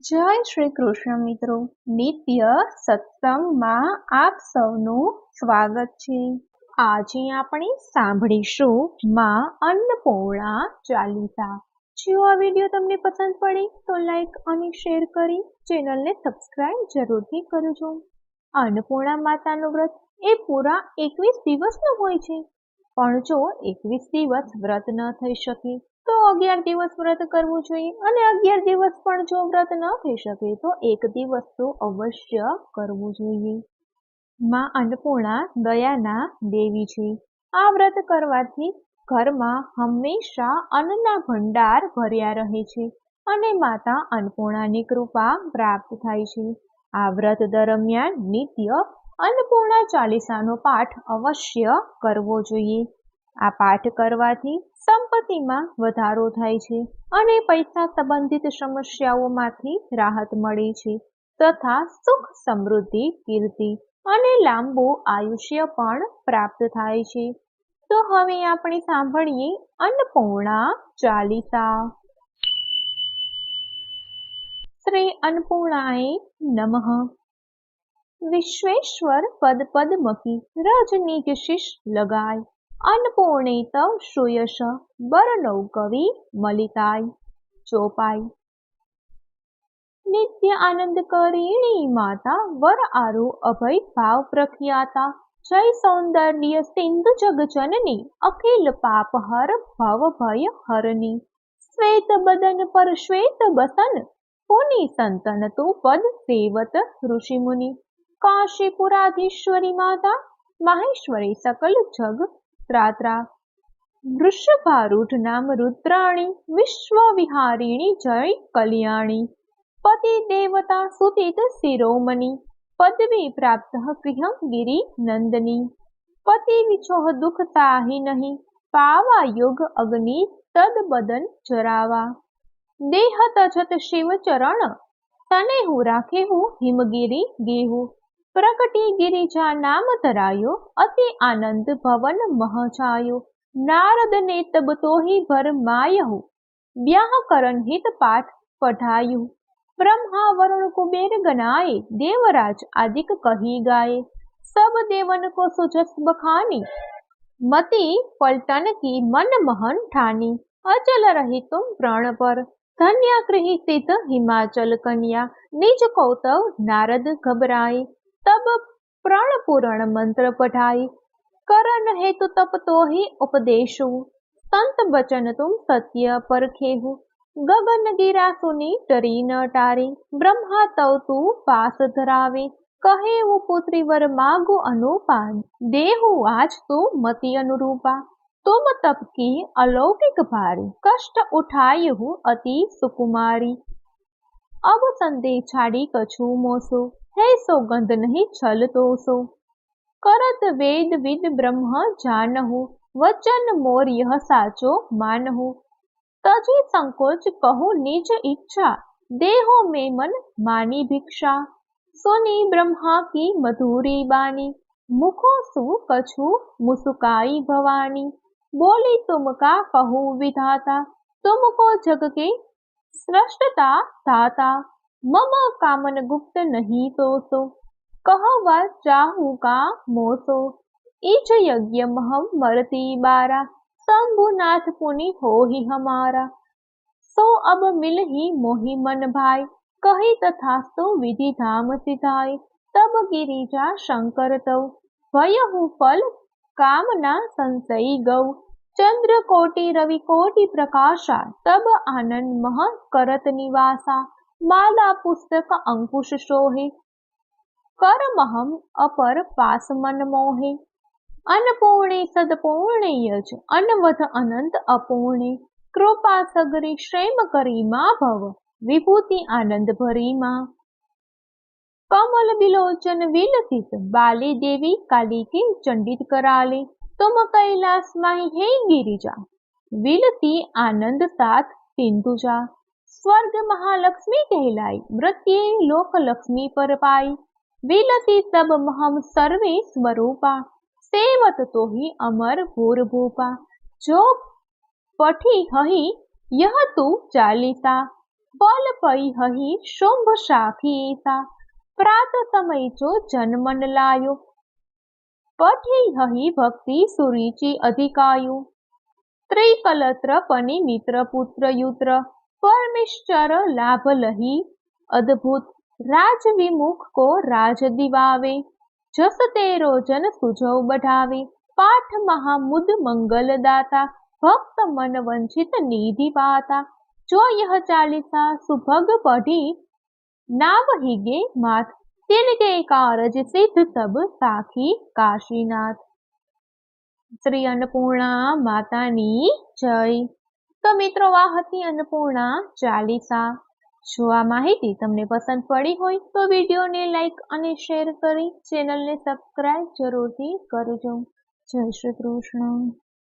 જય શ્રી કૃષ્ણ મિત્રો, નિત્ય સત્સંગમાં આપ સૌનું સ્વાગત છે। આજે આપણે સાંભળીશું માં અન્નપૂર્ણા ચાલીસા। જો આ વિડીયો તમને પસંદ પડે તો લાઈક અને શેર કરી ચેનલને સબસ્ક્રાઇબ જરૂરથી કરજો। અન્નપૂર્ણા માતાનું વ્રત એ પૂરા 21 દિવસનું હોય છે, પણ જો 21 દિવસ વ્રત ન થઈ શકે તો 11 દિવસ વ્રત કરવું જોઈએ, અને 11 દિવસ પણ જો વ્રત ન થઈ શકે તો 1 દિવસ તો અવશ્ય કરવું જોઈએ। માં અન્નપૂર્ણા દયાના દેવી છે। આ વ્રત કરવાથી ઘરમાં હંમેશા અન્નના ભંડાર ભર્યા રહે છે અને માતા અન્નપૂર્ણાની કૃપા પ્રાપ્ત થાય છે। આ વ્રત દરમિયાન નિત્ય અન્નપૂર્ણા ચાલીસાનો પાઠ અવશ્ય કરવો જોઈએ। આ પાઠ કરવાથી સંપત્તિમાં વધારો થાય છે અને પૈસા સંબંધિત સમસ્યાઓમાંથી રાહત મળે છે તથા સુખ, સમૃદ્ધિ, કીર્તિ અને લાંબુ આયુષ્ય પણ પ્રાપ્ત થાય છે। તો હવે આપણે સાંભળીએ અન્નપૂર્ણા ચાલીસા। શ્રી अन्नपूर्णाय नमः। विश्वेश्वर पद पद्मकी रजनीज शीश लगाय, अन्नपूर्णे तव श्रूयश बरनौ कवि मलिताय। चौपाई। नित्य आनंद करीणी माता वर आरु अभय भाव प्रख्याता, जय सौंदर्य सिंधु जग जननी अखिल पाप हर भव भय हरनी। श्वेत बदन पर श्वेत बसन पुनि संतन तु पद सेवत ऋषि मुनि। काशीपुराधीश्वरी माता माहेश्वरी सकल जग त्रात्रा। वृषभारूढ़ नाम रुद्राणी विश्व विहारिणी जय कल्याणी। पति देवता सुतित शिरोमणि पदवी प्राप्त गृह गिरि नंदनी। पति विछोह दुख ताहि नहीं पावा योग अग्नि तद बदन जरावा। देह तजत शिव चरण तनेहु राखेहु हिमगिरि गेहु। प्रकटी गिरिजा नाम धरायो अति आनंद भवन मह छायो। नारद ने तब तो ही भर मायहु व्याकरण हित पाठ पढ़ायु। ब्रह्मा वरुण कुबेर गनाए देवराज आदिक कही गाए। सब देवन को सुजस बखानी मति पलटन की मन महन ठानी। अचल रही तुम प्राण पर धन्या गृही सिद्ध हिमाचल कन्या। निज कौतव नारद घबराए तब प्रण पुराण मंत्र पढ़ाई। करन हेतु तप तो ही उपदेशु संत बचन तुम सत्य परखेहु। गगन गिरा सुनी डरी न टारे ब्रह्मा तव तू पास धरावे। कहे वो पुत्री वर मागु अनुपा देहु आज तू मति अनुरूपा। तुम तप की अलौकिक भारी कष्ट उठायहु अति सुकुमारी। अब संदेह छाड़ी कछु मोसो है सौगंध नहीं छल तो सो। करत वेद विद ब्रह्म जानहु वचन मोर यह साचो मानहु। तजी संकोच कहु निज इच्छा देहो में मन मानी भिक्षा। सुनी ब्रह्मा की मधुरी बानी मुखो सु कछु मुसुकाई भवानी। बोली तुम का कहु विधाता तुमको जग के सृष्टता धाता। मम कामन गुप्त नहीं तो सो कहवा चाहू का मोसो। इच यज्ञ महम मरती बारा शंभुनाथ पुनि हो ही हमारा। सो अब मिल ही मोहि मन भाई कही तथास्तु विधि धाम सिधाय। तब गिरिजा शंकर तव भयहु फल कामना संशयी गौ। चंद्र कोटि रवि कोटि प्रकाशा तब आनंद मह करत निवासा। माला पुस्तक अंकुश शोहे कर महम अपर पास मन मोहे। अन्नपूर्णे सदपूर्णे यज अनवध अनंत अपूर्णे। कृपा सगरी श्रेम करी माँ भव विभूति आनंद भरी माँ। कमल बिलोचन विलसित बाली देवी काली के चंडित कराले। तुम कैलाश माही हे गिरिजा विलसी आनंद साथ सिंधुजा। स्वर्ग महालक्ष्मी कहलाई मृत्ये लोक लक्ष्मी पर पाई। विलसी सब महम सर्वे स्वरूपा सेवत तो ही अमर भूर भूपा। जो पठी हही यह तू चालीसा फल पई हही शुंभ शाखी ऐसा, प्रात समय जो जन्मन लायो, पठी हही भक्ति सुरुचि अधिकायु, त्रिकलत्र पनि मित्र पुत्र युत्र, परमेश्वर लाभ लही अद्भुत, राज विमुख को राज दिवावे, जस तेरो जन सुजव बढ़ावे, पाठ महामुद मंगल दाता, भक्त मन वंचित निधि पाता, जो यह चालीसा सुभग पढ़ी, नाम हिगे माथ, तिनके कारज सिद्ध सब साखी काशीनाथ। શ્રી અન્નપૂર્ણા માતાની જય। તો મિત્રો આ હતી અન્નપૂર્ણા ચાલીસા। જો આ માહિતી તમને પસંદ પડી હોય તો વિડીયોને લાઈક અને શેર કરી ચેનલને સબસ્ક્રાઇબ જરૂરથી કરજો। જય શ્રી કૃષ્ણ।